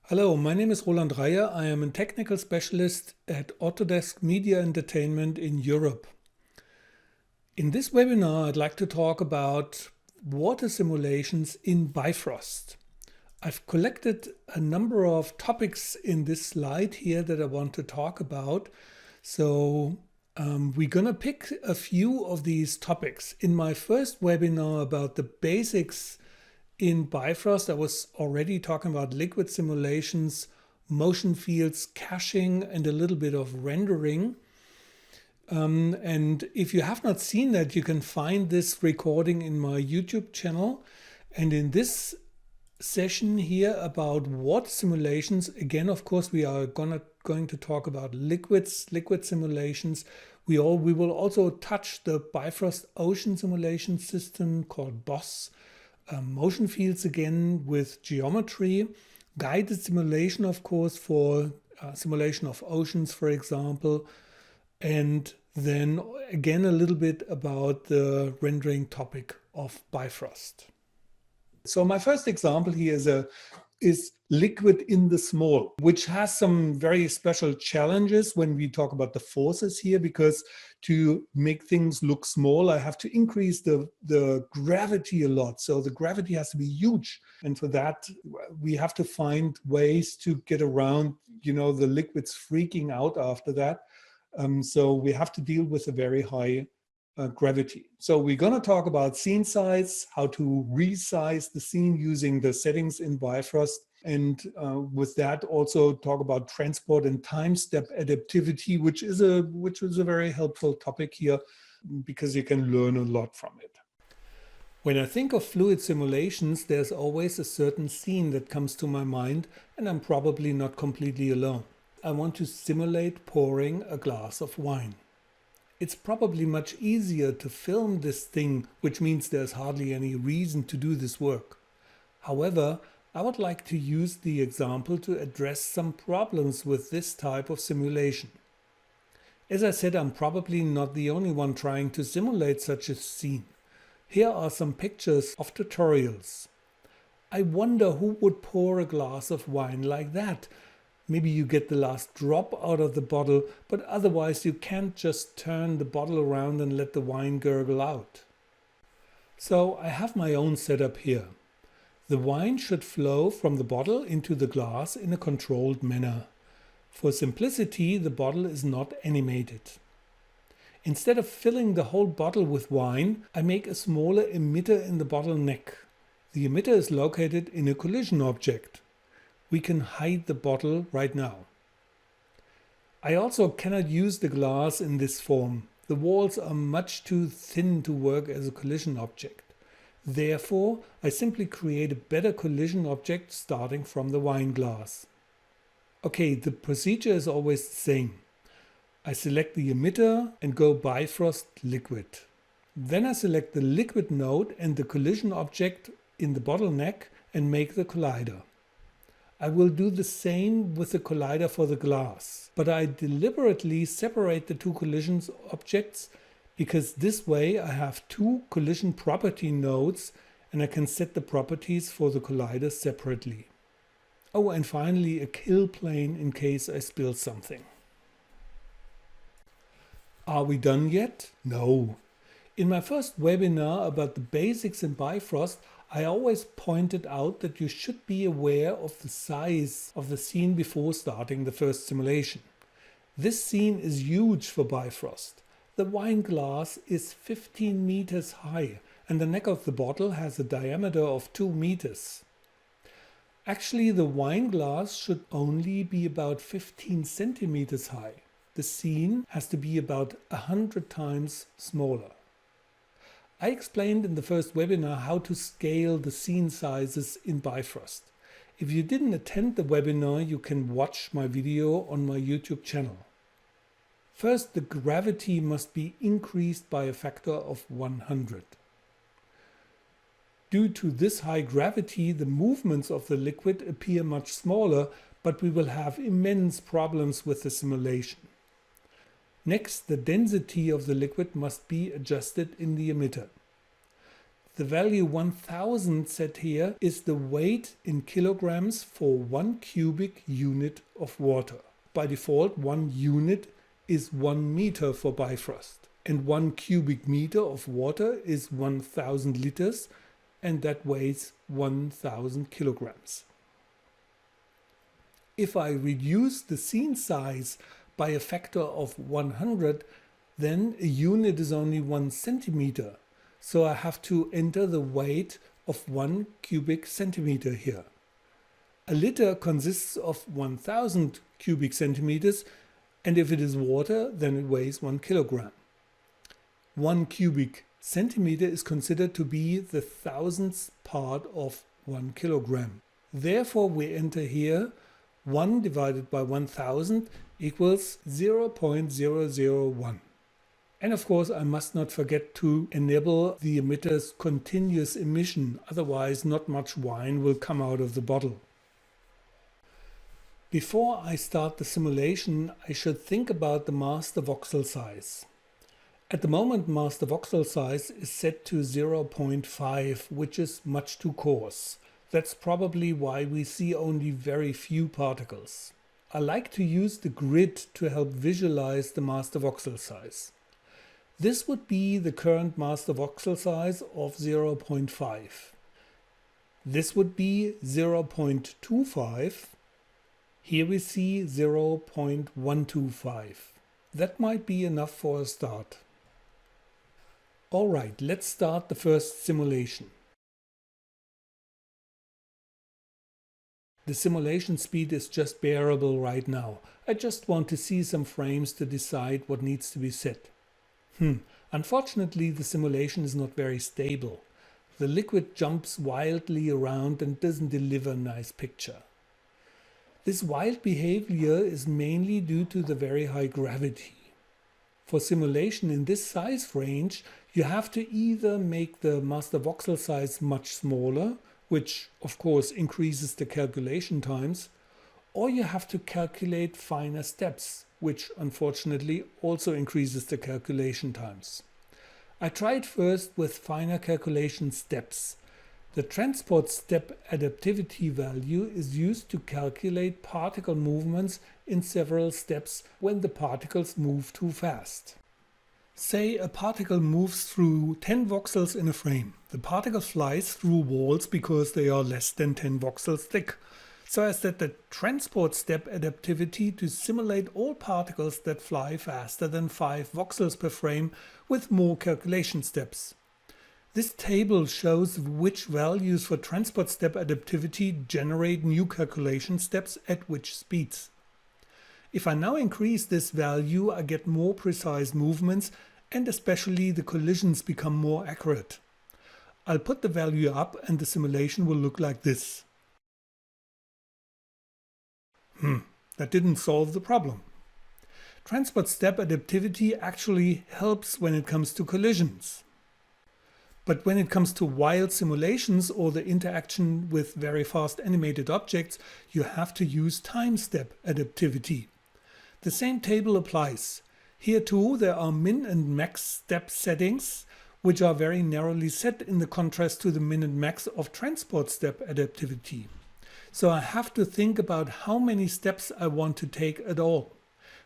Hello, my name is Roland Reyer. I am a technical specialist at Autodesk Media Entertainment in Europe. In this webinar, I'd like to talk about water simulations in Bifrost. I've collected a number of topics in this slide here that I want to talk about. So we're going to pick a few of these topics. In my first webinar about the basics in Bifrost, I was already talking about liquid simulations, motion fields, caching, and a little bit of rendering. And if you have not seen that, you can find this recording in my YouTube channel. And in this session here about water simulations, again, of course, we are going to talk about liquid simulations. We will also touch the Bifrost ocean simulation system called BOSS. Motion fields again with geometry, guided simulation, of course, for simulation of oceans, for example, and then again a little bit about the rendering topic of Bifrost. So my first example here is liquid in the small, which has some very special challenges when we talk about the forces here, because to make things look small, I have to increase the gravity a lot. So the gravity has to be huge. And for that, we have to find ways to get around, the liquids freaking out after that. So we have to deal with a very high gravity. So we're going to talk about scene size, how to resize the scene using the settings in Bifrost. And with that, also talk about transport and time step adaptivity, which is a very helpful topic here because you can learn a lot from it. When I think of fluid simulations, there's always a certain scene that comes to my mind, and I'm probably not completely alone. I want to simulate pouring a glass of wine. It's probably much easier to film this thing, which means there's hardly any reason to do this work. However, I would like to use the example to address some problems with this type of simulation. As I said, I'm probably not the only one trying to simulate such a scene. Here are some pictures of tutorials. I wonder who would pour a glass of wine like that. Maybe you get the last drop out of the bottle, but otherwise you can't just turn the bottle around and let the wine gurgle out. So I have my own setup here. The wine should flow from the bottle into the glass in a controlled manner. For simplicity, the bottle is not animated. Instead of filling the whole bottle with wine, I make a smaller emitter in the bottle neck. The emitter is located in a collision object. We can hide the bottle right now. I also cannot use the glass in this form. The walls are much too thin to work as a collision object. Therefore, I simply create a better collision object starting from the wine glass. Okay, the procedure is always the same. I select the emitter and go Bifrost liquid. Then I select the liquid node and the collision object in the bottleneck and make the collider. I will do the same with the collider for the glass, but I deliberately separate the two collision objects because this way I have two collision property nodes and I can set the properties for the collider separately. Oh, and finally a kill plane in case I spill something. Are we done yet? No. In my first webinar about the basics in Bifrost, I always pointed out that you should be aware of the size of the scene before starting the first simulation. This scene is huge for Bifrost. The wine glass is 15 meters high and the neck of the bottle has a diameter of 2 meters. Actually, the wine glass should only be about 15 centimeters high. The scene has to be about 100 times smaller. I explained in the first webinar how to scale the scene sizes in Bifrost. If you didn't attend the webinar, you can watch my video on my YouTube channel. First, the gravity must be increased by a factor of 100. Due to this high gravity, the movements of the liquid appear much smaller, but we will have immense problems with the simulation. Next, the density of the liquid must be adjusted in the emitter. The value 1000 set here is the weight in kilograms for 1 cubic unit of water. By default, 1 unit is 1 meter for Bifrost, and 1 cubic meter of water is 1000 liters, and that weighs 1000 kilograms. If I reduce the scene size by a factor of 100, then a unit is only 1 centimeter. So I have to enter the weight of 1 cubic centimeter here. A liter consists of 1000 cubic centimeters, and if it is water, then it weighs 1 kilogram. 1 cubic centimeter is considered to be the thousandth part of 1 kilogram. Therefore, we enter here 1 divided by 1000 equals 0.001. And of course, I must not forget to enable the emitter's continuous emission, otherwise not much wine will come out of the bottle. Before I start the simulation, I should think about the master voxel size. At the moment, master voxel size is set to 0.5, which is much too coarse. That's probably why we see only very few particles. I like to use the grid to help visualize the master voxel size. This would be the current master voxel size of 0.5. This would be 0.25. Here we see 0.125. That might be enough for a start. Alright, let's start the first simulation. The simulation speed is just bearable right now. I just want to see some frames to decide what needs to be set. Unfortunately, the simulation is not very stable. The liquid jumps wildly around and doesn't deliver a nice picture. This wild behavior is mainly due to the very high gravity. For simulation in this size range, you have to either make the master voxel size much smaller, which of course increases the calculation times, or you have to calculate finer steps, which unfortunately also increases the calculation times. I tried first with finer calculation steps. The transport step adaptivity value is used to calculate particle movements in several steps when the particles move too fast. Say a particle moves through 10 voxels in a frame. The particle flies through walls because they are less than 10 voxels thick. So I set the transport step adaptivity to simulate all particles that fly faster than 5 voxels per frame with more calculation steps. This table shows which values for transport step adaptivity generate new calculation steps at which speeds. If I now increase this value, I get more precise movements and especially the collisions become more accurate. I'll put the value up and the simulation will look like this. That didn't solve the problem. Transport step adaptivity actually helps when it comes to collisions. But when it comes to wild simulations or the interaction with very fast animated objects, you have to use time step adaptivity. The same table applies. Here too there are min and max step settings, which are very narrowly set in the contrast to the min and max of transport step adaptivity. So I have to think about how many steps I want to take at all.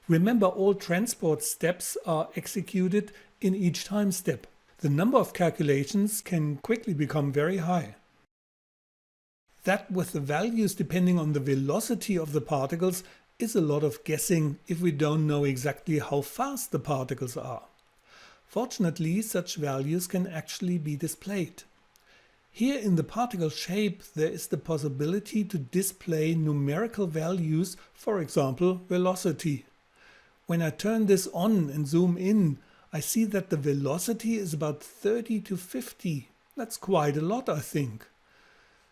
Remember, all transport steps are executed in each time step. The number of calculations can quickly become very high. That with the values depending on the velocity of the particles is a lot of guessing if we don't know exactly how fast the particles are. Fortunately, such values can actually be displayed. Here in the particle shape there is the possibility to display numerical values, for example velocity. When I turn this on and zoom in, I see that the velocity is about 30 to 50. That's quite a lot, I think.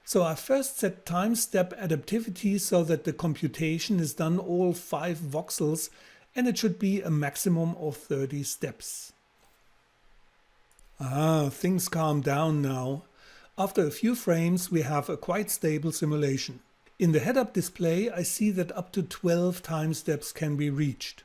So I first set time step adaptivity so that the computation is done all 5 voxels and it should be a maximum of 30 steps. Things calm down now. After a few frames we have a quite stable simulation. In the head-up display I see that up to 12 time steps can be reached.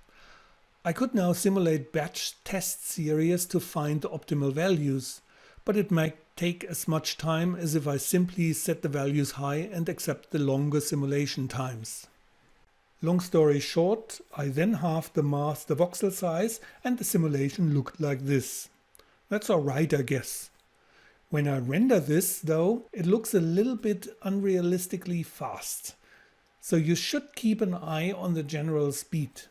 I could now simulate batch test series to find the optimal values, but it might take as much time as if I simply set the values high and accept the longer simulation times. Long story short, I then halved the master voxel size and the simulation looked like this. That's alright, I guess. When I render this though, it looks a little bit unrealistically fast. So you should keep an eye on the general speed.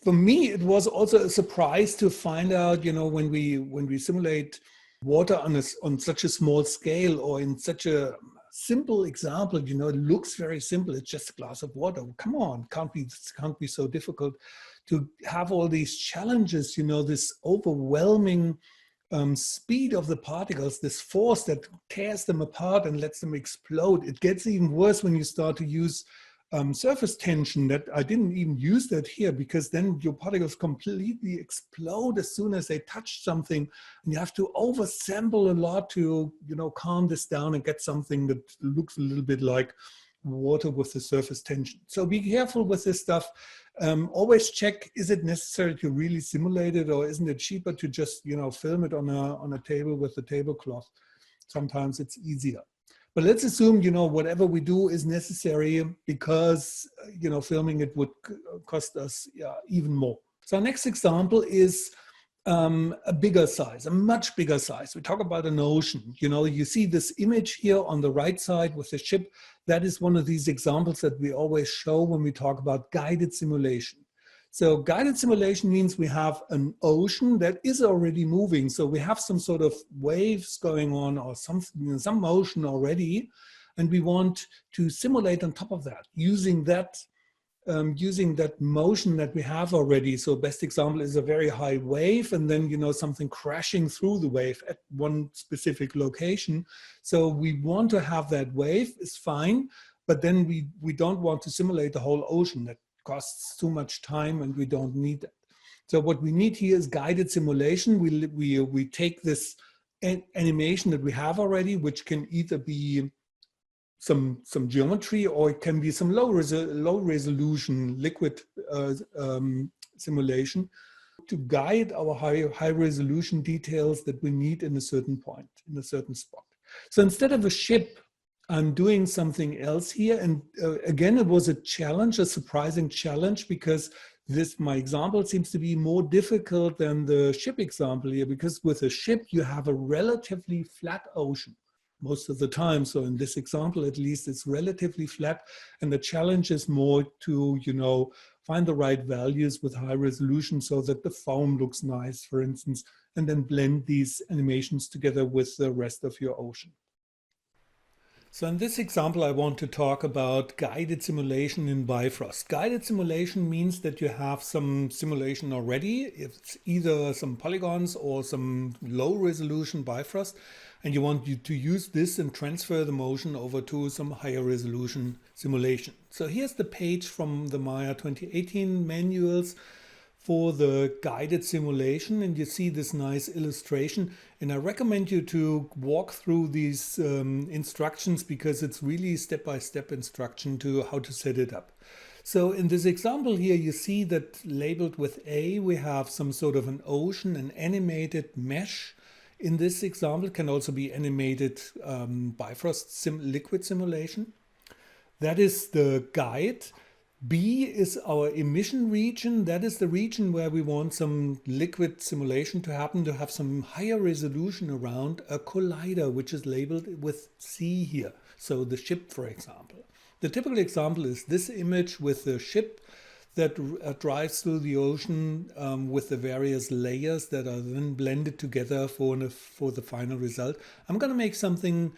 For me, it was also a surprise to find out, when we simulate water on such a small scale or in such a simple example, it looks very simple. It's just a glass of water. Come on, can't be so difficult to have all these challenges, this overwhelming speed of the particles, this force that tears them apart and lets them explode. It gets even worse when you start to use surface tension. That I didn't even use that here, because then your particles completely explode as soon as they touch something, and you have to oversample a lot to calm this down and get something that looks a little bit like water with the surface tension. So be careful with this stuff. Always check, is it necessary to really simulate it, or isn't it cheaper to just film it on a table with a tablecloth? Sometimes it's easier. But let's assume, whatever we do is necessary, because, filming it would cost us even more. So our next example is a bigger size, a much bigger size. We talk about an ocean. You see this image here on the right side with the ship. That is one of these examples that we always show when we talk about guided simulation. So guided simulation means we have an ocean that is already moving. So we have some sort of waves going on, or some motion already, and we want to simulate on top of that using that motion that we have already. So best example is a very high wave, and then something crashing through the wave at one specific location. So we want to have that wave, is fine, but then we don't want to simulate the whole ocean. That costs too much time and we don't need that. So what we need here is guided simulation. We take this animation that we have already, which can either be some geometry, or it can be some low resolution liquid simulation, to guide our high resolution details that we need in a certain point, in a certain spot. So instead of a ship, I'm doing something else here. And again, it was a challenge, a surprising challenge, because my example seems to be more difficult than the ship example here, because with a ship, you have a relatively flat ocean most of the time. So in this example, at least, it's relatively flat. And the challenge is more to, find the right values with high resolution so that the foam looks nice, for instance, and then blend these animations together with the rest of your ocean. So in this example, I want to talk about guided simulation in Bifrost. Guided simulation means that you have some simulation already. It's either some polygons or some low resolution Bifrost, and you want to use this and transfer the motion over to some higher resolution simulation. So here's the page from the Maya 2018 manuals for the guided simulation, and you see this nice illustration, and I recommend you to walk through these instructions, because it's really step-by-step instruction to how to set it up. So in this example here, you see that labeled with A, we have some sort of an ocean, an animated mesh. In this example, it can also be animated Bifrost liquid simulation. That is the guide. B is our emission region. That is the region where we want some liquid simulation to happen, to have some higher resolution around a collider, which is labeled with C here. So the ship, for example. The typical example is this image with the ship that drives through the ocean with the various layers that are then blended together for the final result. I'm going to make something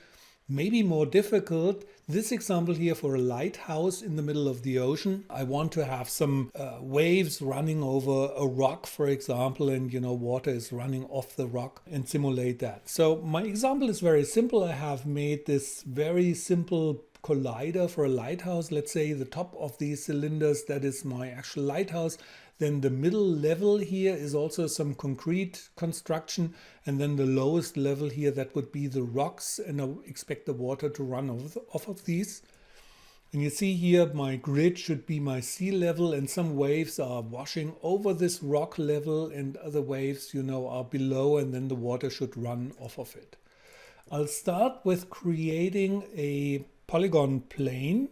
maybe more difficult. This example here for a lighthouse in the middle of the ocean. I want to have some waves running over a rock, for example, and water is running off the rock, and simulate that. So my example is very simple. I have made this very simple collider for a lighthouse. Let's say the top of these cylinders, that is my actual lighthouse. Then the middle level here is also some concrete construction, and then the lowest level here, that would be the rocks, and I expect the water to run off of these. And you see here my grid should be my sea level, and some waves are washing over this rock level and other waves, you know, are below, and then the water should run off of it. I'll start with creating a polygon plane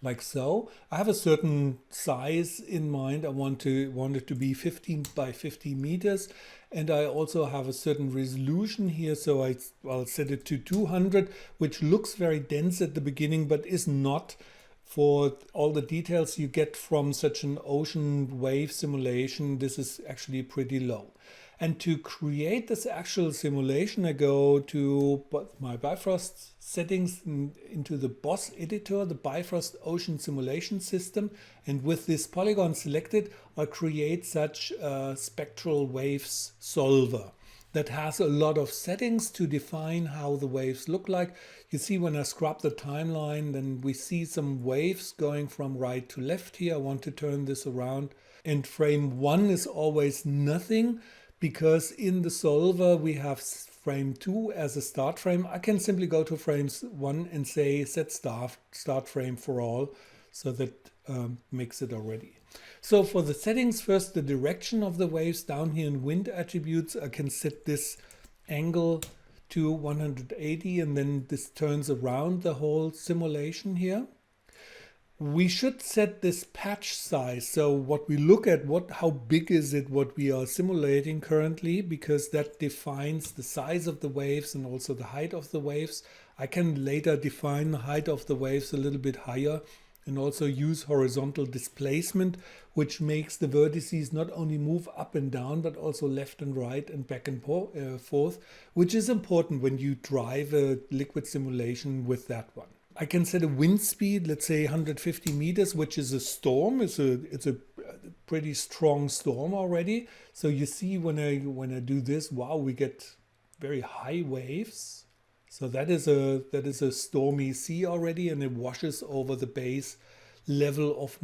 like so. I have a certain size in mind. I want it to be 15 by 50 meters. And I also have a certain resolution here. So I'll set it to 200, which looks very dense at the beginning, but is not for all the details you get from such an ocean wave simulation. This is actually pretty low. And to create this actual simulation, I go to my Bifrost settings into the boss editor, the Bifrost Ocean Simulation System. And with this polygon selected, I create such a spectral waves solver that has a lot of settings to define how the waves look like. You see when I scrub the timeline, then we see some waves going from right to left here. I want to turn this around. And frame 1 is always nothing, because in the solver we have frame 2 as a start frame. I can simply go to frames 1 and say set start frame for all, so that makes it already. So for the settings, first the direction of the waves down here in wind attributes, I can set this angle to 180, and then this turns around the whole simulation here. We should set this patch size. So what we look at, how big is it what we are simulating currently, because that defines the size of the waves and also the height of the waves. I can later define the height of the waves a little bit higher and also use horizontal displacement, which makes the vertices not only move up and down, but also left and right and back and forth, which is important when you drive a liquid simulation with that one. I can set a wind speed, let's say 150 meters, which is a storm. It's a pretty strong storm already. So you see when I do this, wow, we get very high waves. So that is a stormy sea already, and it washes over the base level of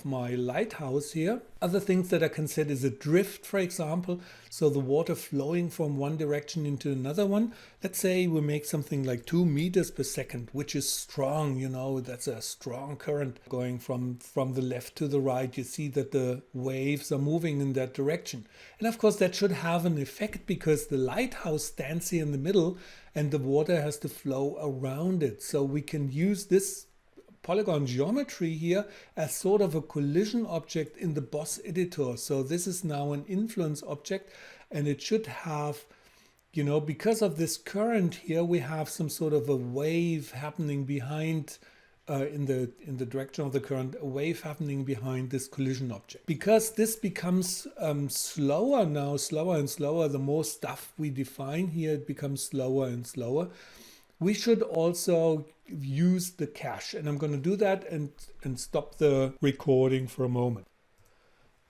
my lighthouse here. Other things that I can set is a drift, for example, so the water flowing from one direction into another one. Let's say we make something like 2 meters per second, which is strong, you know, that's a strong current going from the left to the right. You see that the waves are moving in that direction. And of course that should have an effect, because the lighthouse stands here in the middle and the water has to flow around it. So we can use this polygon geometry here as sort of a collision object in the boss editor. So this is now an influence object, and it should have, you know, because of this current here, we have some sort of a wave happening behind in the direction of the current, a wave happening behind this collision object. Because this becomes slower now, slower and slower, the more stuff we define here, it becomes slower and slower. We should also use the cache, and I'm going to do that and stop the recording for a moment.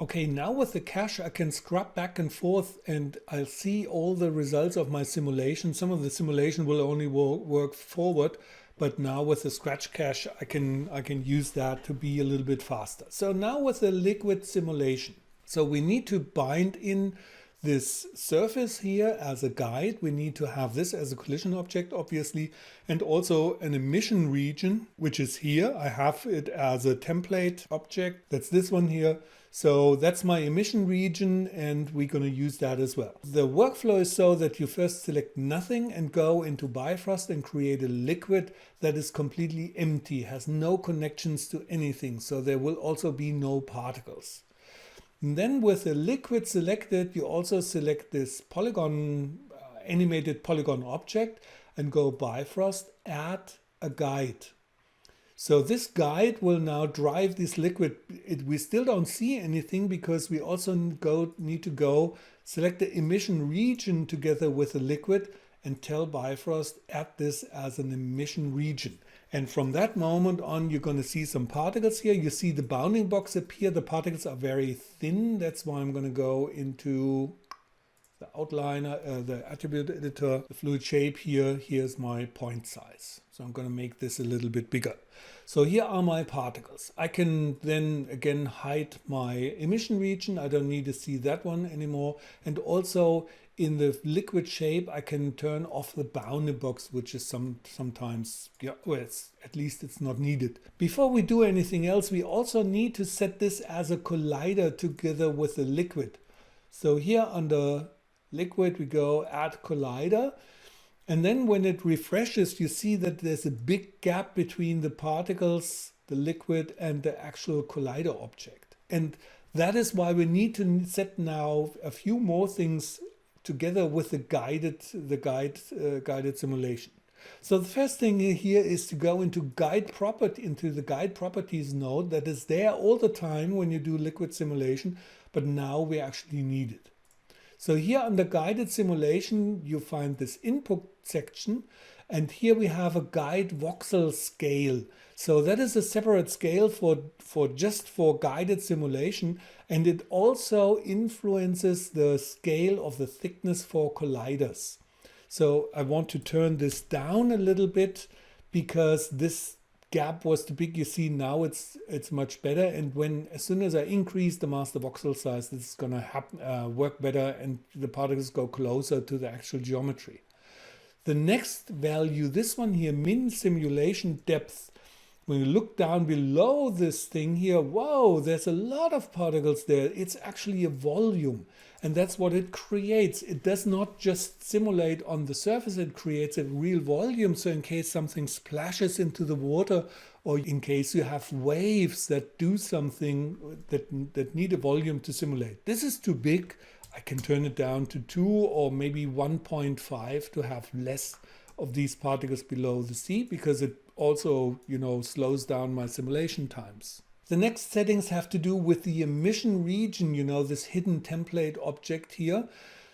Okay, now with the cache I can scrub back and forth and I'll see all the results of my simulation. Some of the simulation will only work forward, but now with the scratch cache I can use that to be a little bit faster. So now with the liquid simulation, so we need to bind in this surface here as a guide. We need to have this as a collision object, obviously, and also an emission region, which is here. I have it as a template object. That's this one here. So that's my emission region, and we're going to use that as well. The workflow is so that you first select nothing and go into Bifrost and create a liquid that is completely empty, has no connections to anything. So there will also be no particles. And then with the liquid selected, you also select this polygon, animated polygon object, and go Bifrost, add a guide. So this guide will now drive this liquid. We still don't see anything because we also need to go select the emission region together with the liquid and tell Bifrost, add this as an emission region. And from that moment on, you're going to see some particles here. You see the bounding box appear. The particles are very thin. That's why I'm going to go into the outliner, the attribute editor, the fluid shape here. Here's my point size. So I'm going to make this a little bit bigger. So here are my particles. I can then again hide my emission region. I don't need to see that one anymore. And also in the liquid shape, I can turn off the bounding box, which is sometimes, yeah, well, at least it's not needed. Before we do anything else, we also need to set this as a collider together with the liquid. So here under liquid, we go add collider. And then when it refreshes, you see that there's a big gap between the particles, the liquid, and the actual collider object. And that is why we need to set now a few more things together with the guided simulation. So the first thing here is to go into the guide properties node that is there all the time when you do liquid simulation, but now we actually need it. So here under guided simulation, you find this input section, and here we have a guide voxel scale. So that is a separate scale just for guided simulation, and it also influences the scale of the thickness for colliders. So I want to turn this down a little bit because this gap was too big. You see now it's much better, and as soon as I increase the master voxel size, this is going to work better and the particles go closer to the actual geometry. The next value, this one here, min simulation depth. When you look down below this thing here, whoa, there's a lot of particles there. It's actually a volume, and that's what it creates. It does not just simulate on the surface, it creates a real volume. So in case something splashes into the water, or in case you have waves that do something that need a volume to simulate. This is too big. I can turn it down to 2 or maybe 1.5 to have less of these particles below the sea, because it also, slows down my simulation times. The next settings have to do with the emission region, this hidden template object here.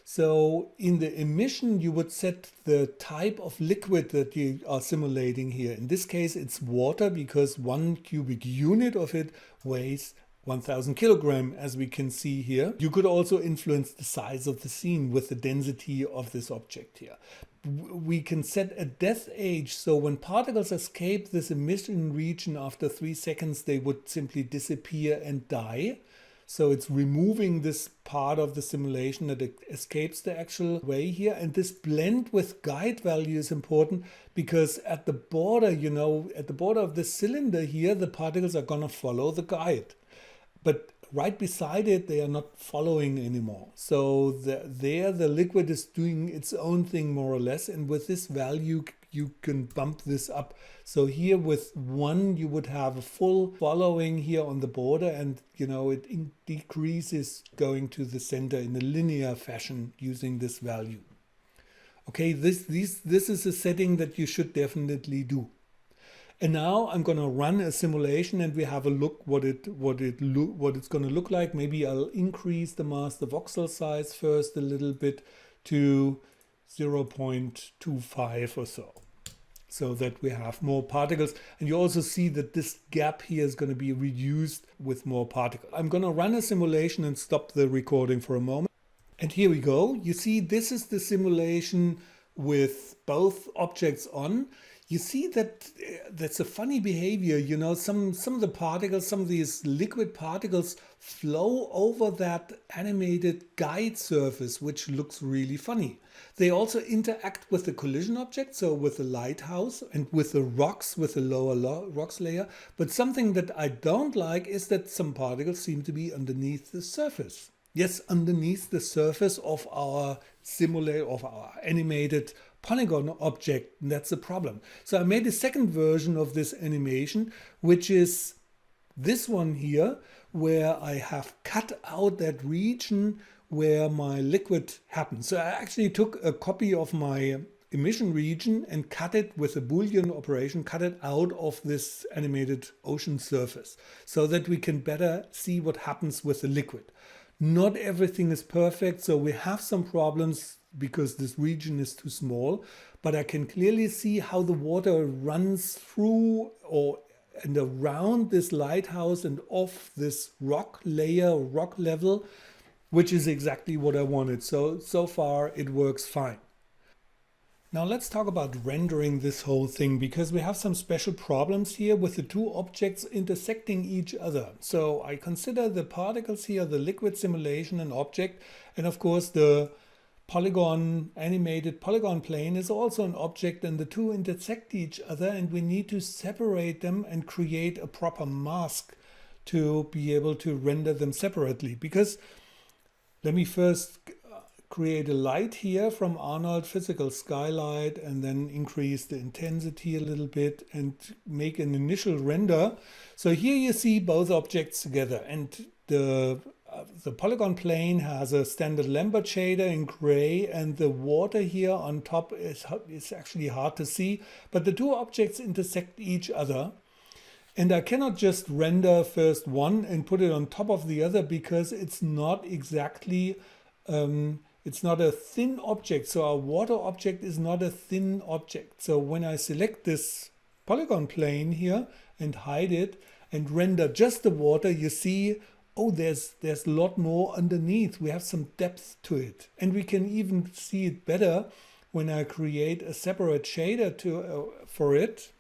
So in the emission, you would set the type of liquid that you are simulating here. In this case, it's water, because 1 cubic unit of it weighs 1000 kilogram, as we can see here. You could also influence the size of the scene with the density of this object here. We can set a death age, so when particles escape this emission region after 3 seconds, they would simply disappear and die. So it's removing this part of the simulation that escapes the actual way here. And this blend with guide value is important, because at the border, at the border of this cylinder here, the particles are going to follow the guide. But right beside it, they are not following anymore. So the liquid is doing its own thing more or less. And with this value, you can bump this up. So here with 1, you would have a full following here on the border, and it decreases going to the center in a linear fashion using this value. Okay, this is a setting that you should definitely do. And now I'm going to run a simulation, and we have a look what it's going to look like. Maybe I'll increase the master voxel size first a little bit to 0.25 or so that we have more particles. And you also see that this gap here is going to be reduced with more particles. I'm going to run a simulation and stop the recording for a moment. And here we go. You see, this is the simulation with both objects on. You see that that's a funny behavior. Some of the particles, some of these liquid particles flow over that animated guide surface, which looks really funny. They also interact with the collision object, so with the lighthouse and with the rocks, with the lower rocks layer. But something that I don't like is that some particles seem to be underneath the surface. Yes, underneath the surface of our animated polygon object, and that's the problem. So I made a second version of this animation, which is this one here, where I have cut out that region where my liquid happens. So I actually took a copy of my emission region and cut it with a Boolean operation, cut it out of this animated ocean surface, so that we can better see what happens with the liquid. Not everything is perfect, so we have some problems because this region is too small, but I can clearly see how the water runs through and around this lighthouse and off this rock layer, rock level, which is exactly what I wanted. So far it works fine. Now let's talk about rendering this whole thing, because we have some special problems here with the two objects intersecting each other. So I consider the particles here, the liquid simulation, an object, and of course the polygon, animated polygon plane is also an object, and the two intersect each other, and we need to separate them and create a proper mask to be able to render them separately. Because let me first create a light here from Arnold Physical Skylight, and then increase the intensity a little bit and make an initial render. So here you see both objects together, and the polygon plane has a standard Lambert shader in gray, and the water here on top is actually hard to see, but the two objects intersect each other. And I cannot just render first one and put it on top of the other, because it's not exactly, it's not a thin object. So our water object is not a thin object. So when I select this polygon plane here and hide it and render just the water, you see, oh, there's a lot more underneath. We have some depth to it. And we can even see it better when I create a separate shader for it.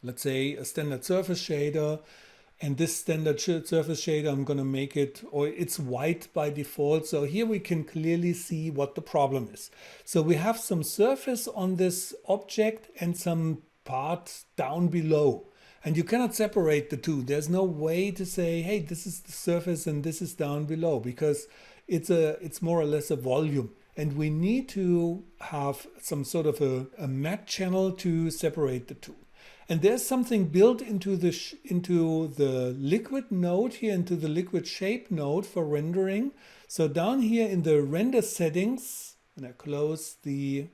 Let's say a standard surface shader, and this standard surface shader, I'm going to make it, or it's white by default. So here we can clearly see what the problem is. So we have some surface on this object and some part down below. And you cannot separate the two. There's no way to say, hey, this is the surface and this is down below, because it's more or less a volume. And we need to have some sort of a matte channel to separate the two. And there's something built into the liquid node here, into the liquid shape node for rendering. So down here in the render settings, when I close the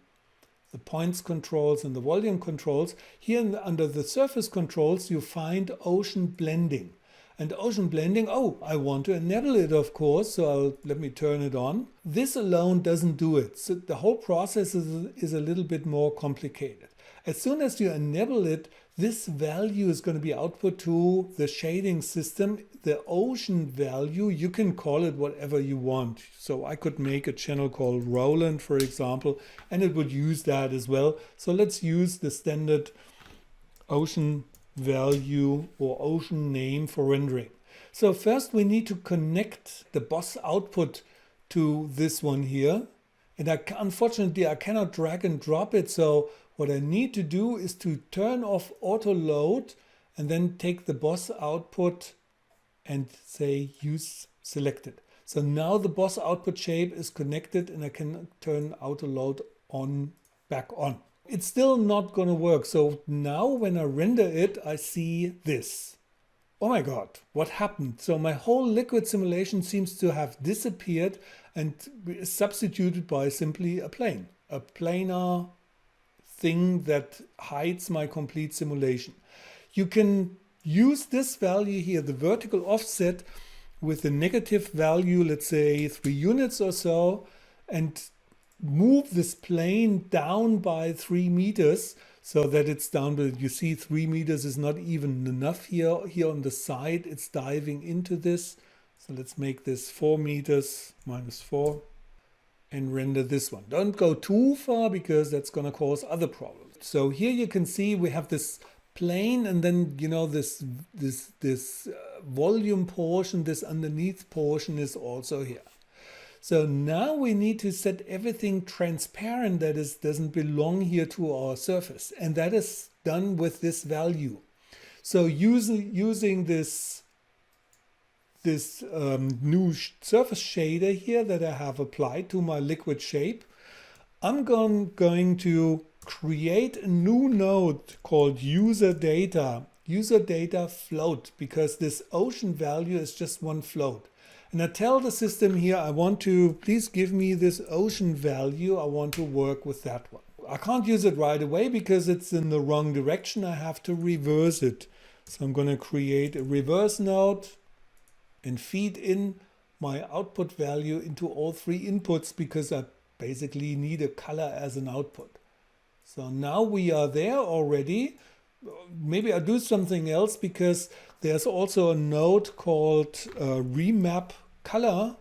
points controls and the volume controls, here under the surface controls, you find ocean blending. And ocean blending, oh, I want to enable it, of course, so let me turn it on. This alone doesn't do it. So the whole process is a little bit more complicated. As soon as you enable it, this value is going to be output to the shading system, the ocean value. You can call it whatever you want. So I could make a channel called Roland, for example, and it would use that as well. So let's use the standard ocean value or ocean name for rendering. So first we need to connect the boss output to this one here. And unfortunately, I cannot drag and drop it. So what I need to do is to turn off auto load and then take the boss output and say use selected. So now the boss output shape is connected, and I can turn auto load on back on. It's still not going to work. So now when I render it, I see this. Oh my God, what happened? So my whole liquid simulation seems to have disappeared and is substituted by simply a plane, a planar thing that hides my complete simulation. You can use this value here, the vertical offset, with a negative value, let's say 3 units or so, and move this plane down by 3 meters so that it's down to, you see 3 meters is not even enough here. Here on the side, it's diving into this. So let's make this 4 meters minus 4. And render this one. Don't go too far, because that's going to cause other problems. So here you can see we have this plane, and then this volume portion, this underneath portion is also here. So now we need to set everything transparent, that is doesn't belong here to our surface, and that is done with this value. So using this new surface shader here that I have applied to my liquid shape, I'm going to create a new node called user data float, because this ocean value is just one float. And I tell the system here, I want to, please give me this ocean value. I want to work with that one. I can't use it right away because it's in the wrong direction. I have to reverse it. So I'm going to create a reverse node and feed in my output value into all 3 inputs, because I basically need a color as an output. So now we are there already. Maybe I do something else, because there's also a node called remap color,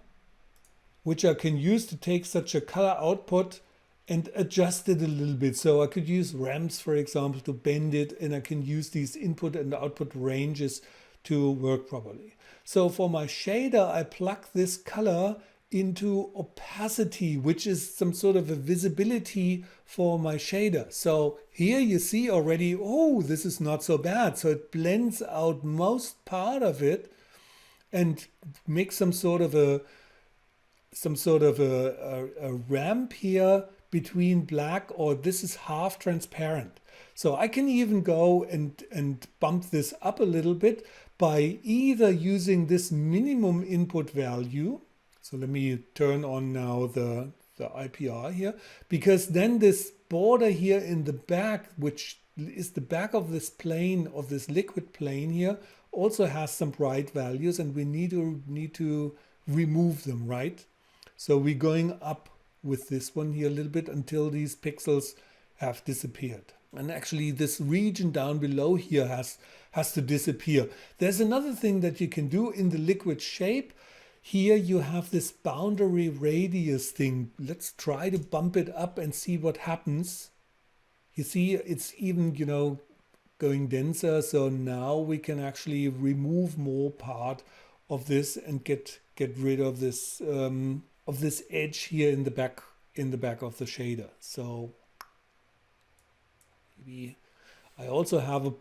which I can use to take such a color output and adjust it a little bit. So I could use ramps, for example, to bend it, and I can use these input and output ranges to work properly. So for my shader, I plug this color into opacity, which is some sort of a visibility for my shader. So here you see already, oh, this is not so bad. So it blends out most part of it and makes some sort of a ramp here between black, or this is half transparent. So I can even go and bump this up a little bit by either using this minimum input value. So let me turn on now the IPR here, because then this border here in the back, which is the back of this plane, of this liquid plane here, also has some bright values, and we need to remove them, right? So we're going up with this one here a little bit until these pixels have disappeared. And actually this region down below here has to disappear. There's another thing that you can do in the liquid shape. Here you have this boundary radius thing. Let's try to bump it up and see what happens. You see, it's even, you know, going denser. So now we can actually remove more part of this and get rid of this edge here in the back of the shader. So maybe I also have a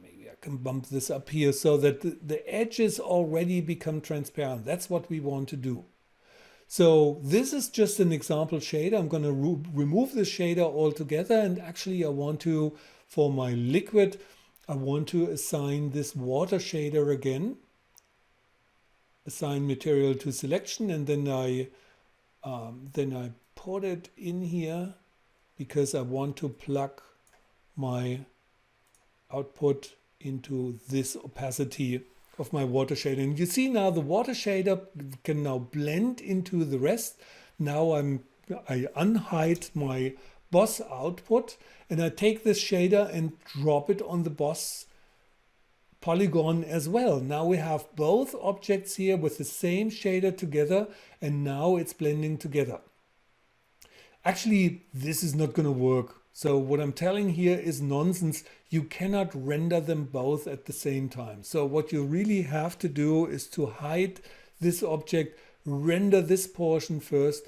maybe I can bump this up here so that the edges already become transparent. That's what we want to do. So this is just an example shader. I'm going to remove the shader altogether, and actually I want to, for my liquid, I want to assign this water shader again. Assign material to selection, and then I put it in here because I want to plug my output into this opacity of my water shader. And you see now the water shader can now blend into the rest. Now I unhide my boss output, and I take this shader and drop it on the boss polygon as well. Now we have both objects here with the same shader together, and now it's blending together. Actually, this is not going to work. So what I'm telling here is nonsense. You cannot render them both at the same time. So what you really have to do is to hide this object, render this portion first.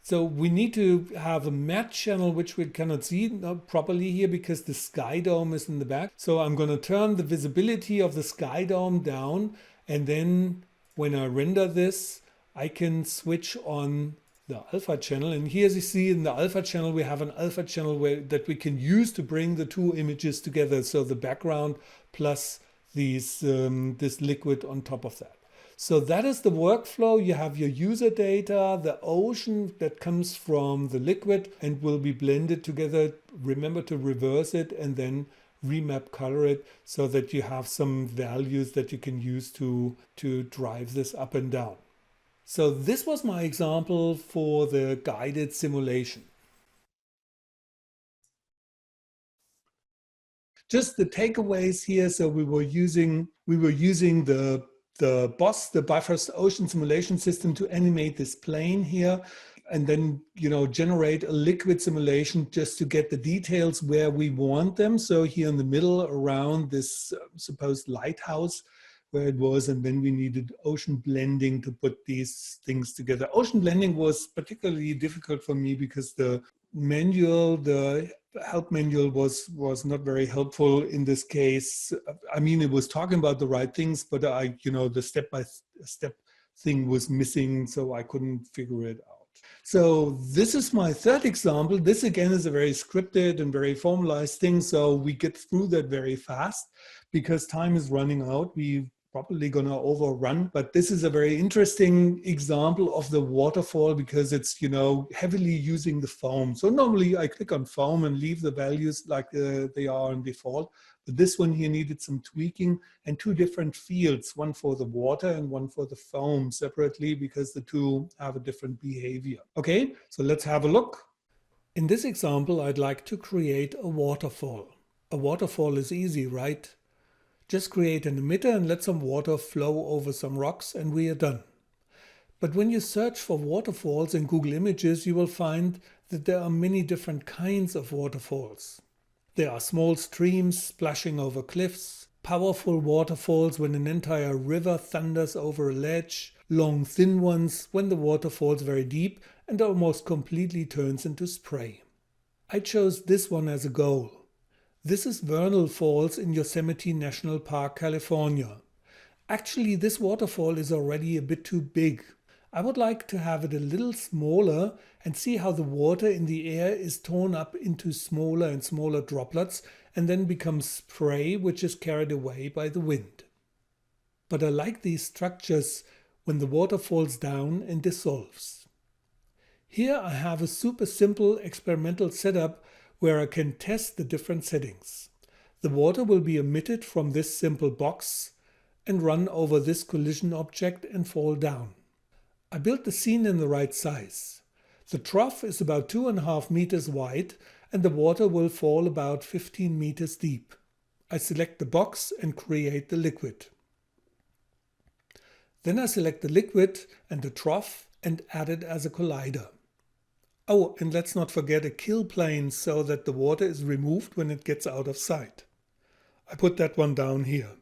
So we need to have a matte channel, which we cannot see properly here because the sky dome is in the back. So I'm going to turn the visibility of the sky dome down, and then when I render this, I can switch on the alpha channel. And here, as you see in the alpha channel, we have an alpha channel that we can use to bring the two images together. So the background plus this liquid on top of that. So that is the workflow. You have your user data, the ocean that comes from the liquid and will be blended together. Remember to reverse it and then remap color it so that you have some values that you can use to drive this up and down. So this was my example for the guided simulation. Just the takeaways here. So we were using the BOSS, the Bifrost Ocean Simulation System, to animate this plane here, and then, you know, generate a liquid simulation just to get the details where we want them. So here in the middle around this supposed lighthouse where it was, and then we needed ocean blending to put these things together. Ocean blending was particularly difficult for me because the manual, the help manual was not very helpful in this case. I mean, it was talking about the right things, but the step-by-step thing was missing, so I couldn't figure it out. So this is my third example. This again is a very scripted and very formalized thing, so we get through that very fast because time is running out. We probably gonna overrun, but this is a very interesting example of the waterfall because it's, you know, heavily using the foam. So normally I click on foam and leave the values like they are in default, but this one here needed some tweaking and two different fields, one for the water and one for the foam separately because the two have a different behavior. Okay, so let's have a look. In this example, I'd like to create a waterfall. A waterfall is easy, right? Just create an emitter and let some water flow over some rocks and we are done. But when you search for waterfalls in Google Images, you will find that there are many different kinds of waterfalls. There are small streams splashing over cliffs, powerful waterfalls when an entire river thunders over a ledge, long thin ones when the water falls very deep and almost completely turns into spray. I chose this one as a goal. This is Vernal Falls in Yosemite National Park, California. Actually, this waterfall is already a bit too big. I would like to have it a little smaller and see how the water in the air is torn up into smaller and smaller droplets and then becomes spray which is carried away by the wind. But I like these structures when the water falls down and dissolves. Here I have a super simple experimental setup where I can test the different settings. The water will be emitted from this simple box and run over this collision object and fall down. I built the scene in the right size. The trough is about 2.5 meters wide and the water will fall about 15 meters deep. I select the box and create the liquid. Then I select the liquid and the trough and add it as a collider. Oh, and let's not forget a kill plane so that the water is removed when it gets out of sight. I put that one down here.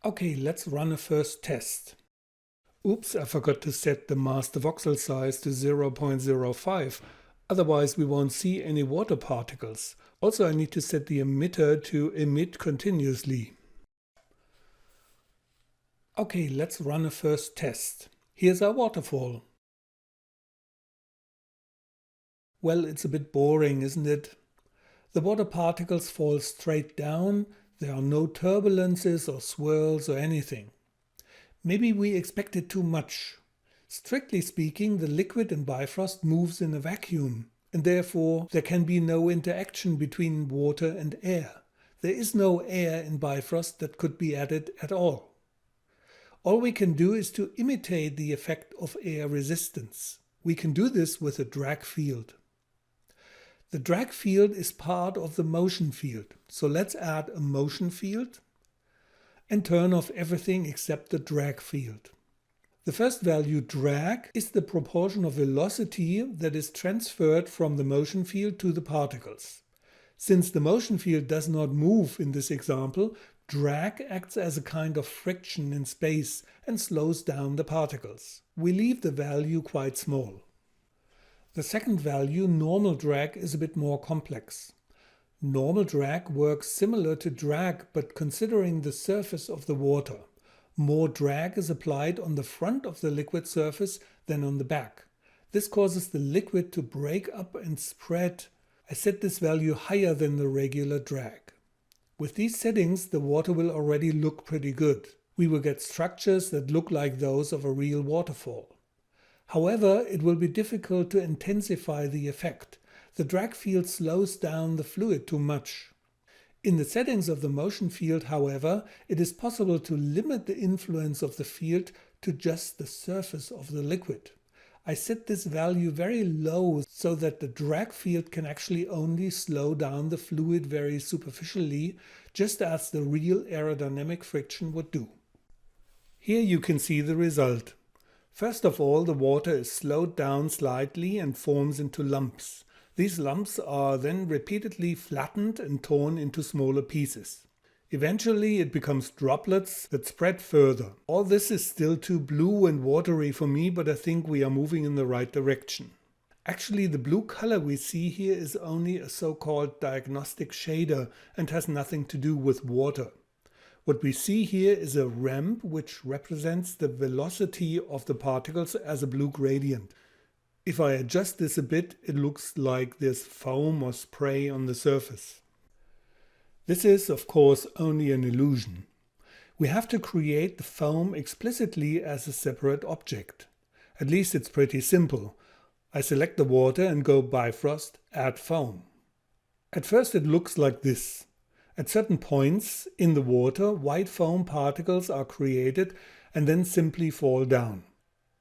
Okay, let's run a first test. Oops, I forgot to set the master voxel size to 0.05, otherwise we won't see any water particles. Also I need to set the emitter to emit continuously. Okay, let's run a first test. Here's our waterfall. Well, it's a bit boring, isn't it? The water particles fall straight down, there are no turbulences or swirls or anything. Maybe we expected too much. Strictly speaking, the liquid in Bifrost moves in a vacuum, and therefore there can be no interaction between water and air. There is no air in Bifrost that could be added at all. All we can do is to imitate the effect of air resistance. We can do this with a drag field. The drag field is part of the motion field, so let's add a motion field and turn off everything except the drag field. The first value, drag, is the proportion of velocity that is transferred from the motion field to the particles. Since the motion field does not move in this example, drag acts as a kind of friction in space and slows down the particles. We leave the value quite small. The second value, normal drag, is a bit more complex. Normal drag works similar to drag, but considering the surface of the water. More drag is applied on the front of the liquid surface than on the back. This causes the liquid to break up and spread. I set this value higher than the regular drag. With these settings, the water will already look pretty good. We will get structures that look like those of a real waterfall. However, it will be difficult to intensify the effect. The drag field slows down the fluid too much. In the settings of the motion field, however, it is possible to limit the influence of the field to just the surface of the liquid. I set this value very low so that the drag field can actually only slow down the fluid very superficially, just as the real aerodynamic friction would do. Here you can see the result. First of all, the water is slowed down slightly and forms into lumps. These lumps are then repeatedly flattened and torn into smaller pieces. Eventually it becomes droplets that spread further. All this is still too blue and watery for me, but I think we are moving in the right direction. Actually, the blue color we see here is only a so-called diagnostic shader and has nothing to do with water. What we see here is a ramp which represents the velocity of the particles as a blue gradient. If I adjust this a bit, it looks like there's foam or spray on the surface. This is, of course, only an illusion. We have to create the foam explicitly as a separate object. At least it's pretty simple. I select the water and go Bifrost, add foam. At first it looks like this. At certain points in the water, white foam particles are created and then simply fall down.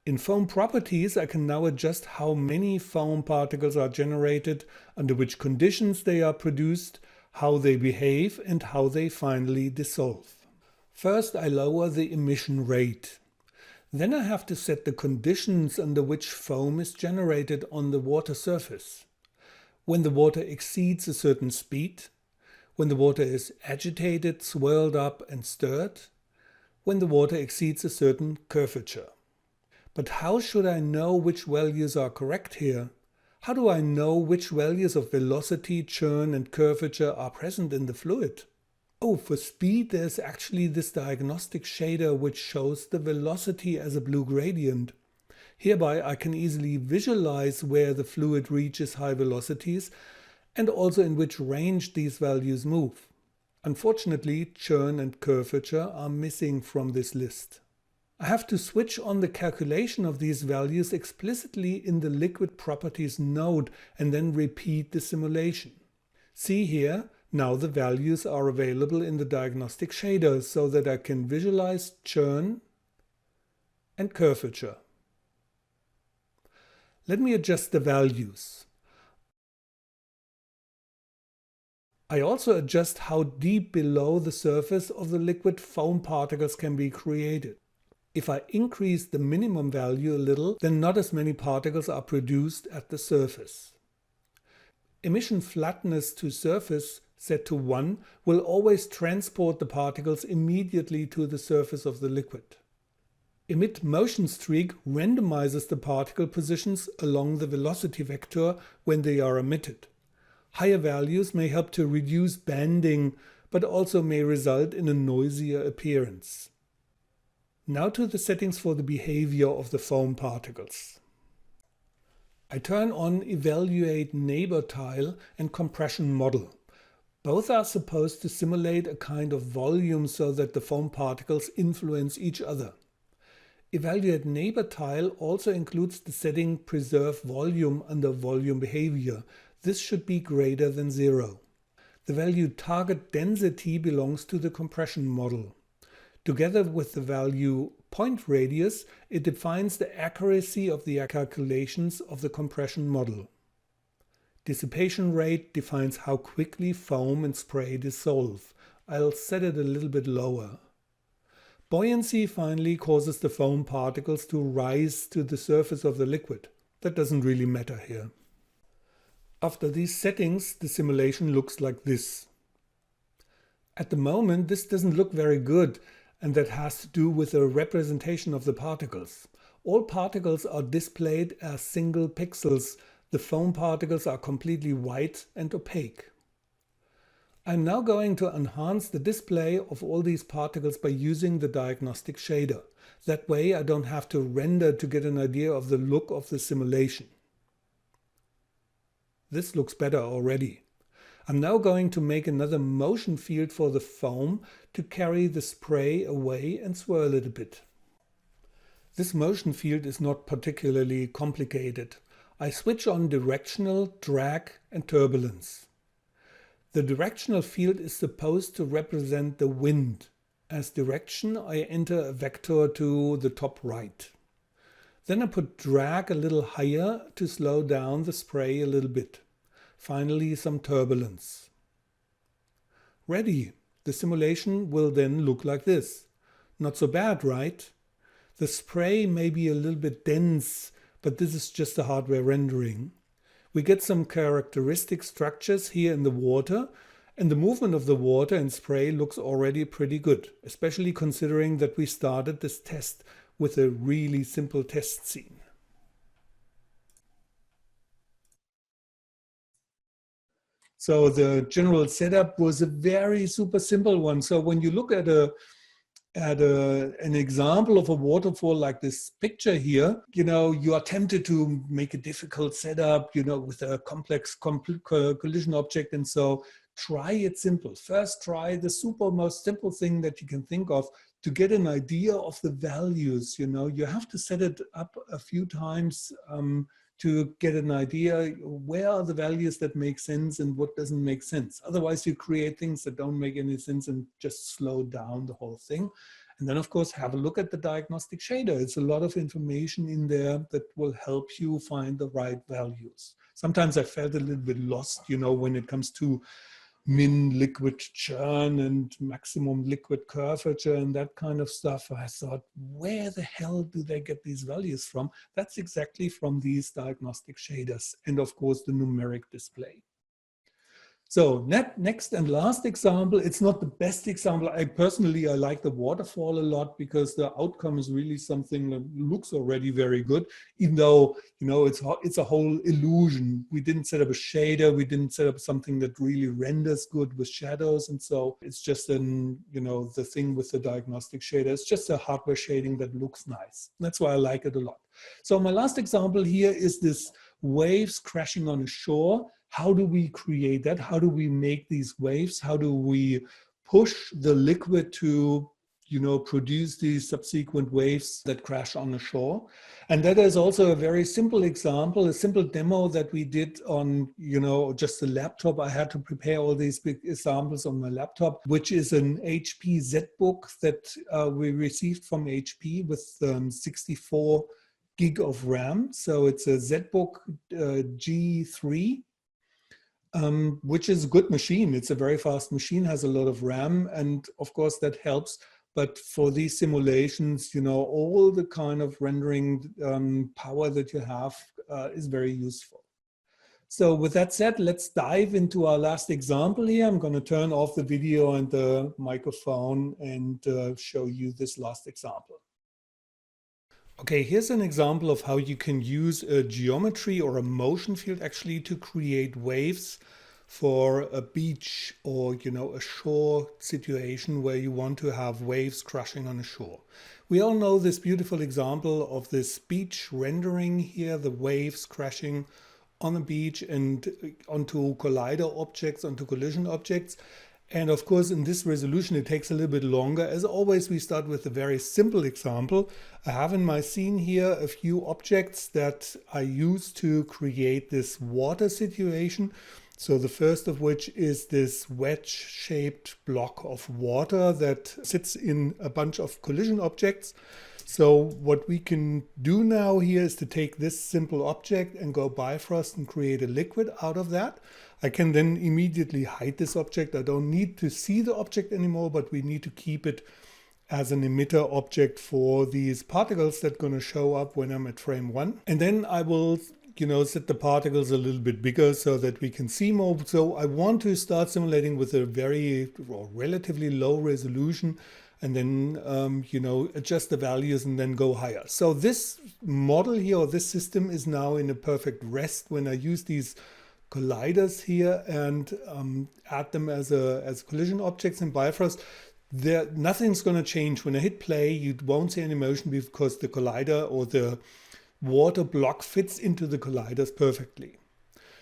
In foam properties, I can now adjust how many foam particles are generated, under which conditions they are produced, how they behave, and how they finally dissolve. First, I lower the emission rate. Then I have to set the conditions under which foam is generated on the water surface. When the water exceeds a certain speed, when the water is agitated, swirled up and stirred, when the water exceeds a certain curvature. But how should I know which values are correct here? How do I know which values of velocity, churn and curvature are present in the fluid? Oh, for speed there's actually this diagnostic shader which shows the velocity as a blue gradient. Hereby I can easily visualize where the fluid reaches high velocities and also in which range these values move. Unfortunately, churn and curvature are missing from this list. I have to switch on the calculation of these values explicitly in the liquid properties node and then repeat the simulation. See here, now the values are available in the diagnostic shader so that I can visualize churn and curvature. Let me adjust the values. I also adjust how deep below the surface of the liquid foam particles can be created. If I increase the minimum value a little, then not as many particles are produced at the surface. Emission flatness to surface set to 1 will always transport the particles immediately to the surface of the liquid. Emit motion streak randomizes the particle positions along the velocity vector when they are emitted. Higher values may help to reduce banding, but also may result in a noisier appearance. Now to the settings for the behavior of the foam particles. I turn on Evaluate Neighbor Tile and Compression Model. Both are supposed to simulate a kind of volume so that the foam particles influence each other. Evaluate Neighbor Tile also includes the setting Preserve Volume under Volume Behavior. This should be greater than 0. The value Target Density belongs to the compression model. Together with the value Point Radius, it defines the accuracy of the calculations of the compression model. Dissipation Rate defines how quickly foam and spray dissolve. I'll set it a little bit lower. Buoyancy finally causes the foam particles to rise to the surface of the liquid. That doesn't really matter here. After these settings, the simulation looks like this. At the moment, this doesn't look very good, and that has to do with the representation of the particles. All particles are displayed as single pixels. The foam particles are completely white and opaque. I'm now going to enhance the display of all these particles by using the diagnostic shader. That way I don't have to render to get an idea of the look of the simulation. This looks better already. I'm now going to make another motion field for the foam to carry the spray away and swirl it a bit. This motion field is not particularly complicated. I switch on directional, drag and turbulence. The directional field is supposed to represent the wind. As direction, I enter a vector to the top right. Then I put drag a little higher to slow down the spray a little bit. Finally, some turbulence. Ready. The simulation will then look like this. Not so bad, right? The spray may be a little bit dense, but this is just a hardware rendering. We get some characteristic structures here in the water, and the movement of the water and spray looks already pretty good, especially considering that we started this test with a really simple test scene. So the general setup was a very super simple one. So when you look at an example of a waterfall like this picture here, you are tempted to make a difficult setup, with a complex collision object. And so try it simple. First, try the most simple thing that you can think of to get an idea of the values. You have to set it up a few times to get an idea where are the values that make sense and what doesn't make sense. Otherwise, you create things that don't make any sense and just slow down the whole thing. And then, of course, have a look at the diagnostic shader. It's a lot of information in there that will help you find the right values. Sometimes I felt a little bit lost, when it comes to min liquid churn and maximum liquid curvature and that kind of stuff. I thought, where the hell do they get these values from? That's exactly from these diagnostic shaders and of course the numeric display. So next and last example, it's not the best example. I personally like the waterfall a lot because the outcome is really something that looks already very good, even though, you know, it's a whole illusion. We didn't set up a shader. We didn't set up something that really renders good with shadows. And so it's just the thing with the diagnostic shader. It's just a hardware shading that looks nice. That's why I like it a lot. So my last example here is this waves crashing on a shore. How do we create that? How do we make these waves? How do we push the liquid to, produce these subsequent waves that crash on the shore? And that is also a very simple example, a simple demo that we did on, just a laptop. I had to prepare all these big examples on my laptop, which is an HP ZBook that we received from HP with 64 gig of RAM. So it's a ZBook G3. Which is a good machine. It's a very fast machine, has a lot of RAM, and of course that helps. But for these simulations, all the kind of rendering power that you have is very useful. So with that said, let's dive into our last example here. I'm going to turn off the video and the microphone and show you this last example. Okay, here's an example of how you can use a geometry or a motion field actually to create waves for a beach or, a shore situation where you want to have waves crashing on a shore. We all know this beautiful example of this beach rendering here, the waves crashing on the beach and onto collider objects, onto collision objects. And of course, in this resolution, it takes a little bit longer. As always, we start with a very simple example. I have in my scene here a few objects that I use to create this water situation. So the first of which is this wedge-shaped block of water that sits in a bunch of collision objects. So what we can do now here is to take this simple object and go Bifrost and create a liquid out of that. I can then immediately hide this object. I don't need to see the object anymore, but we need to keep it as an emitter object for these particles that are going to show up when I'm at frame 1. And then I will, set the particles a little bit bigger so that we can see more. So I want to start simulating with a relatively low resolution, and then, adjust the values and then go higher. So this model here, or this system, is now in a perfect rest when I use these colliders here and add them as collision objects in Bifrost. Nothing's going to change. When I hit play, you won't see any motion because the collider or the water block fits into the colliders perfectly.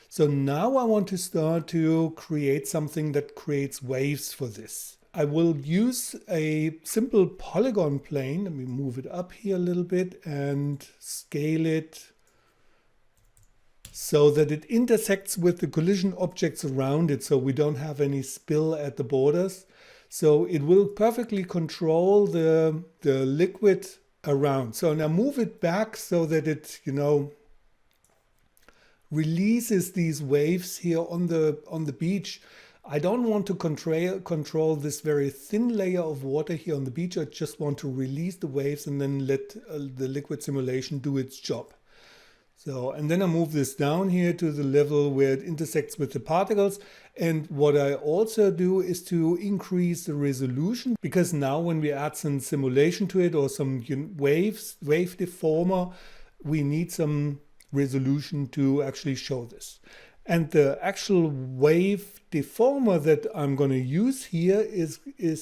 So now I want to start to create something that creates waves for this. I will use a simple polygon plane. Let me move it up here a little bit and scale it so that it intersects with the collision objects around it, so we don't have any spill at the borders. So it will perfectly control the liquid around. So now move it back so that it, releases these waves here on the beach. I don't want to control this very thin layer of water here on the beach. I just want to release the waves and then let the liquid simulation do its job. So, and then I move this down here to the level where it intersects with the particles. And what I also do is to increase the resolution, because now when we add some simulation to it or some wave deformer, we need some resolution to actually show this. And the actual wave deformer that I'm going to use here is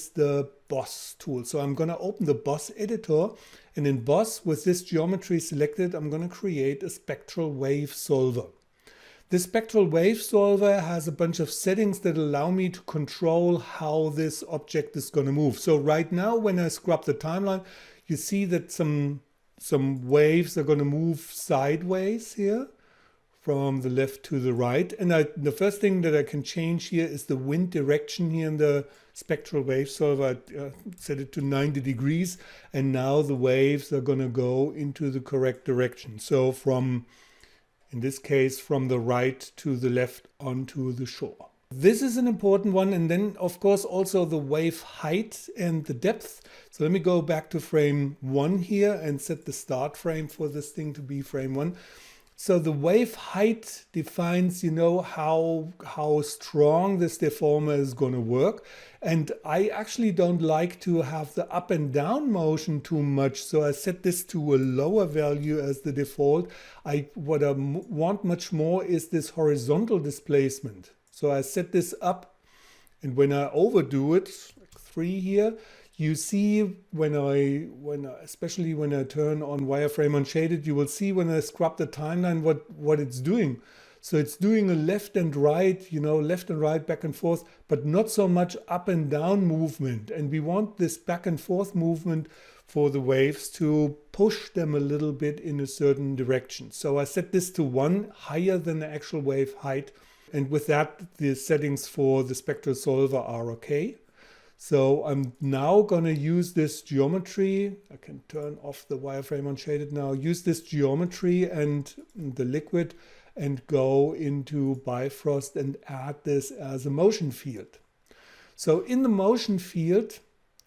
the Boss tool. So I'm going to open the Boss editor, and in Boss, with this geometry selected, I'm going to create a spectral wave solver. This spectral wave solver has a bunch of settings that allow me to control how this object is going to move. So right now, when I scrub the timeline, you see that some waves are going to move sideways here, from the left to the right. And the first thing that I can change here is the wind direction here in the spectral wave solver. I set it to 90 degrees, and now the waves are going to go into the correct direction. So in this case, from the right to the left onto the shore. This is an important one. And then, of course, also the wave height and the depth. So let me go back to frame 1 here and set the start frame for this thing to be frame 1. So the wave height defines, how strong this deformer is going to work. And I actually don't like to have the up and down motion too much. So I set this to a lower value as the default. What I want much more is this horizontal displacement. So I set this up, and when I overdo it, like 3 here, you see especially when I turn on wireframe unshaded, you will see when I scrub the timeline what it's doing. So it's doing a left and right, left and right, back and forth, but not so much up and down movement. And we want this back and forth movement for the waves to push them a little bit in a certain direction. So I set this to 1, higher than the actual wave height. And with that, the settings for the spectral solver are okay. So I'm now going to use this geometry. I can turn off the wireframe unshaded now. Use this geometry and the liquid and go into Bifrost and add this as a motion field. So in the motion field,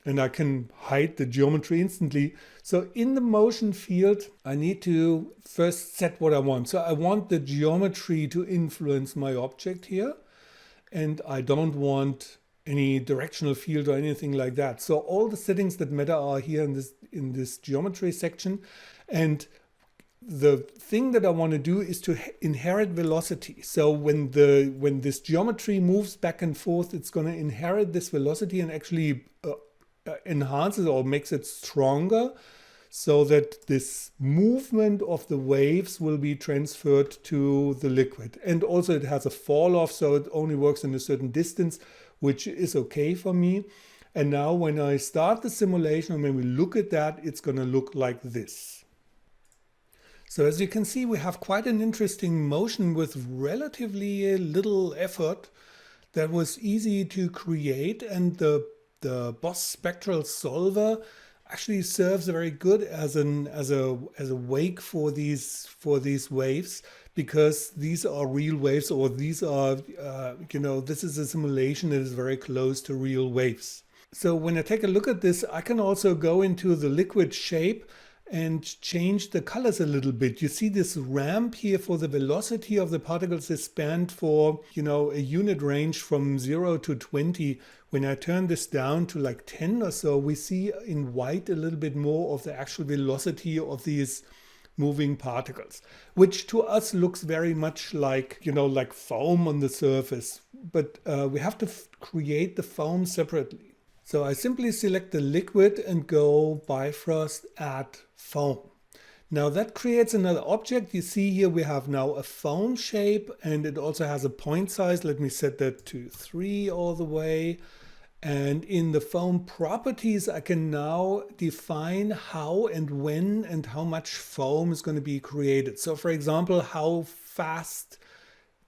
and I can hide the geometry instantly. So in the motion field, I need to first set what I want. So I want the geometry to influence my object here. And I don't want any directional field or anything like that. So all the settings that matter are here in this geometry section. And the thing that I want to do is to inherit velocity. So when this geometry moves back and forth, it's going to inherit this velocity and actually enhances or makes it stronger, so that this movement of the waves will be transferred to the liquid. And also it has a fall off, so it only works in a certain distance, which is okay for me. And now when I start the simulation, and when we look at that, it's going to look like this. So as you can see, we have quite an interesting motion with relatively little effort that was easy to create. And the Boss Spectral Solver actually serves very good as a wake for these waves, because these are real waves, or these are this is a simulation that is very close to real waves. So when I take a look at this, I can also go into the liquid shape and change the colors a little bit. You see this ramp here for the velocity of the particles is spanned for a unit range from 0 to 20. When I turn this down to like 10 or so, we see in white a little bit more of the actual velocity of these moving particles, which to us looks very much like like foam on the surface, but we have to create the foam separately. So I simply select the liquid and go Bifrost add foam. Now that creates another object. You see here we have now a foam shape, and it also has a point size. Let me set that to 3 all the way. And in the foam properties, I can now define how and when and how much foam is going to be created. So for example, how fast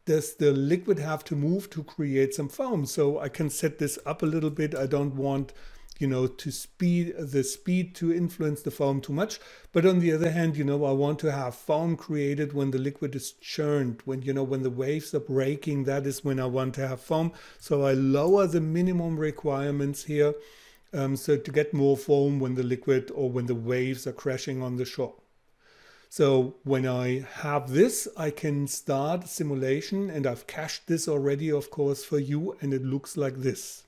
does the liquid have to move to create some foam? So I can set this up a little bit. I don't want to the speed to influence the foam too much. But on the other hand, I want to have foam created when the liquid is churned, when the waves are breaking. That is when I want to have foam. So I lower the minimum requirements here, so to get more foam when the liquid or when the waves are crashing on the shore. So when I have this, I can start simulation, and I've cached this already, of course, for you, and it looks like this.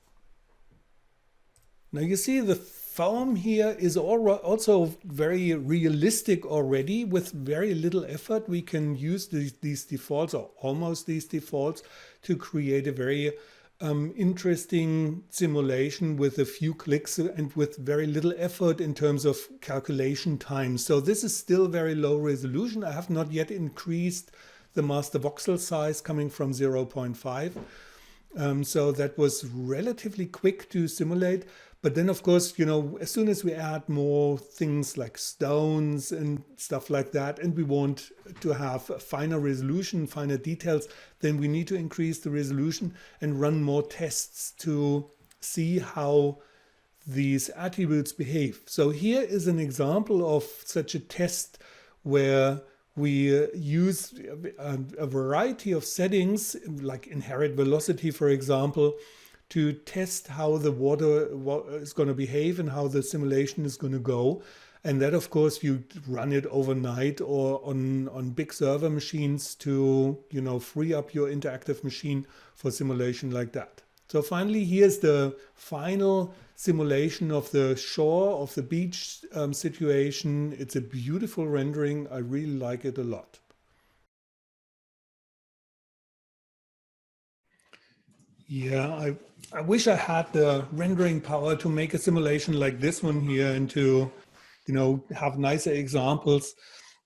Now you see the foam here is also very realistic already. With very little effort, we can use these defaults, or almost these defaults, to create a very interesting simulation with a few clicks and with very little effort in terms of calculation time. So this is still very low resolution. I have not yet increased the master voxel size, coming from 0.5. So that was relatively quick to simulate. But then, of course, as soon as we add more things like stones and stuff like that, and we want to have finer resolution, finer details, then we need to increase the resolution and run more tests to see how these attributes behave. So here is an example of such a test where we use a variety of settings, like inherit velocity, for example, to test how the water is going to behave and how the simulation is going to go. And that, of course, you run it overnight or on big server machines to, free up your interactive machine for simulation like that. So finally, here's the final simulation of the shore, of the beach situation. It's a beautiful rendering. I really like it a lot. Yeah, I wish I had the rendering power to make a simulation like this one here and to, have nicer examples.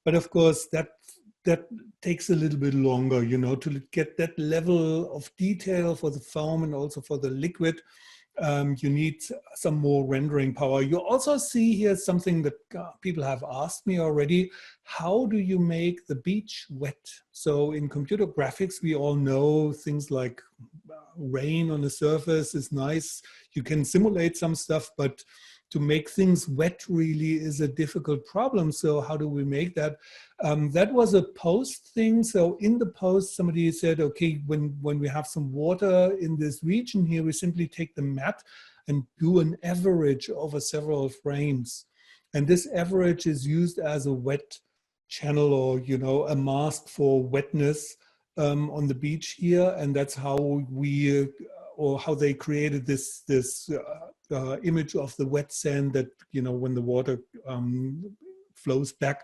But of course, that takes a little bit longer, to get that level of detail for the foam and also for the liquid. You need some more rendering power. You also see here something that people have asked me already. How do you make the beach wet? So in computer graphics, we all know things like rain on the surface is nice. You can simulate some stuff, but to make things wet really is a difficult problem. So how do we make that? That was a post thing. So in the post, somebody said, okay, when we have some water in this region here, we simply take the mat and do an average over several frames. And this average is used as a wet channel or, a mask for wetness on the beach here. And that's how we, or how they created this image of the wet sand that, when the water flows back,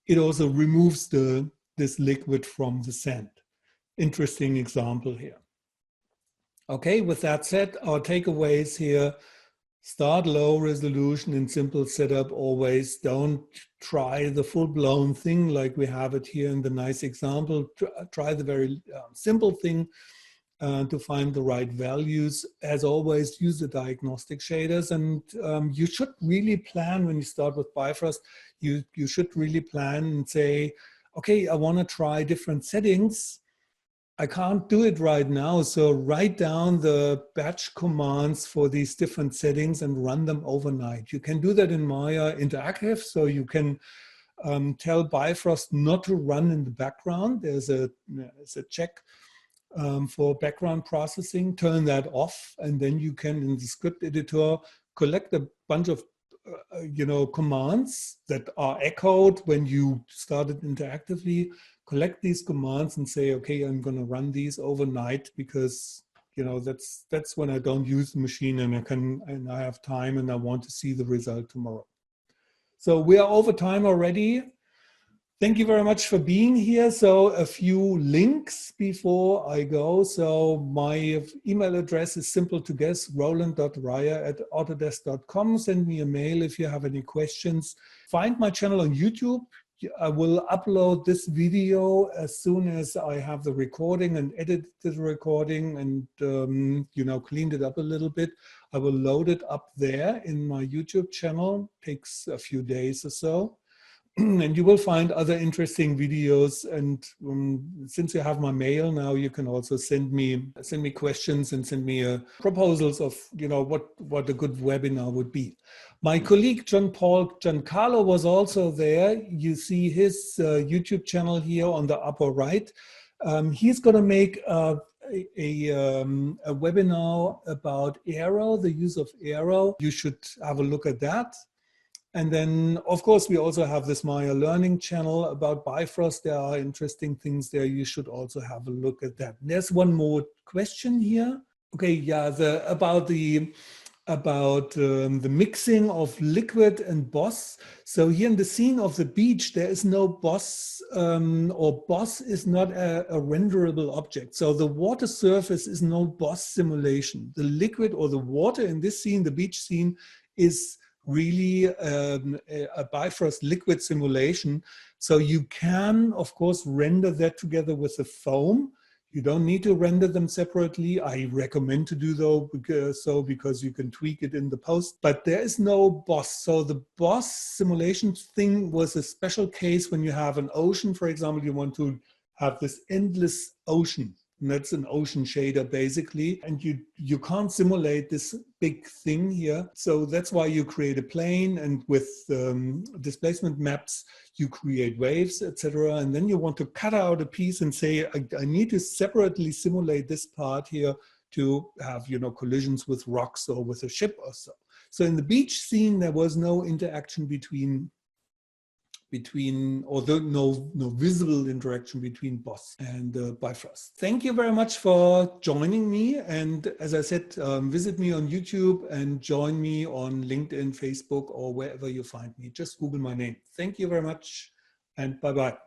it also removes this liquid from the sand. Interesting example here. Okay, with that said, our takeaways here: start low resolution and simple setup always. Don't try the full-blown thing like we have it here in the nice example. Try the very simple thing to find the right values. As always, use the diagnostic shaders, and you should really plan when you start with Bifrost. You should really plan and say, okay, I want to try different settings. I can't do it right now, so write down the batch commands for these different settings and run them overnight. You can do that in Maya Interactive, so you can tell Bifrost not to run in the background. There's a check for background processing. Turn that off, and then you can, in the script editor, collect a bunch of commands that are echoed when you started interactively. Collect these commands and say, okay, I'm going to run these overnight because that's when I don't use the machine and I have time and I want to see the result tomorrow. So we are over time already. Thank you very much for being here. So a few links before I go. So my email address is simple to guess, roland.ryer@autodesk.com. Send me a mail if you have any questions. Find my channel on YouTube. I will upload this video as soon as I have the recording and edited the recording and cleaned it up a little bit. I will load it up there in my YouTube channel. Takes a few days or so. And you will find other interesting videos. And since you have my mail now, you can also send me questions and send me proposals of what a good webinar would be. My colleague Giancarlo was also there. You see his YouTube channel here on the upper right. He's going to make a webinar about Aero, the use of Aero. You should have a look at that. And then, of course, we also have this Maya Learning channel about Bifrost. There are interesting things there. You should also have a look at that. There's one more question here. Okay, yeah, about the mixing of liquid and boss. So here in the scene of the beach, there is no boss, or boss is not a renderable object. So the water surface is no boss simulation. The liquid or the water in this scene, the beach scene, is really a Bifrost liquid simulation. So you can, of course, render that together with the foam. You don't need to render them separately. I recommend to do though, because you can tweak it in the post, but there is no boss. So the boss simulation thing was a special case when you have an ocean, for example. You want to have this endless ocean. And that's an ocean shader basically, and you can't simulate this big thing here. So that's why you create a plane, and with displacement maps you create waves, etc. And then you want to cut out a piece and say, I need to separately simulate this part here to have collisions with rocks or with a ship or so. So in the beach scene, there was no interaction between although no visible interaction between Boss and Bifrost. Thank you very much for joining me. And as I said, visit me on YouTube and join me on LinkedIn, Facebook, or wherever you find me. Just Google my name. Thank you very much and bye-bye.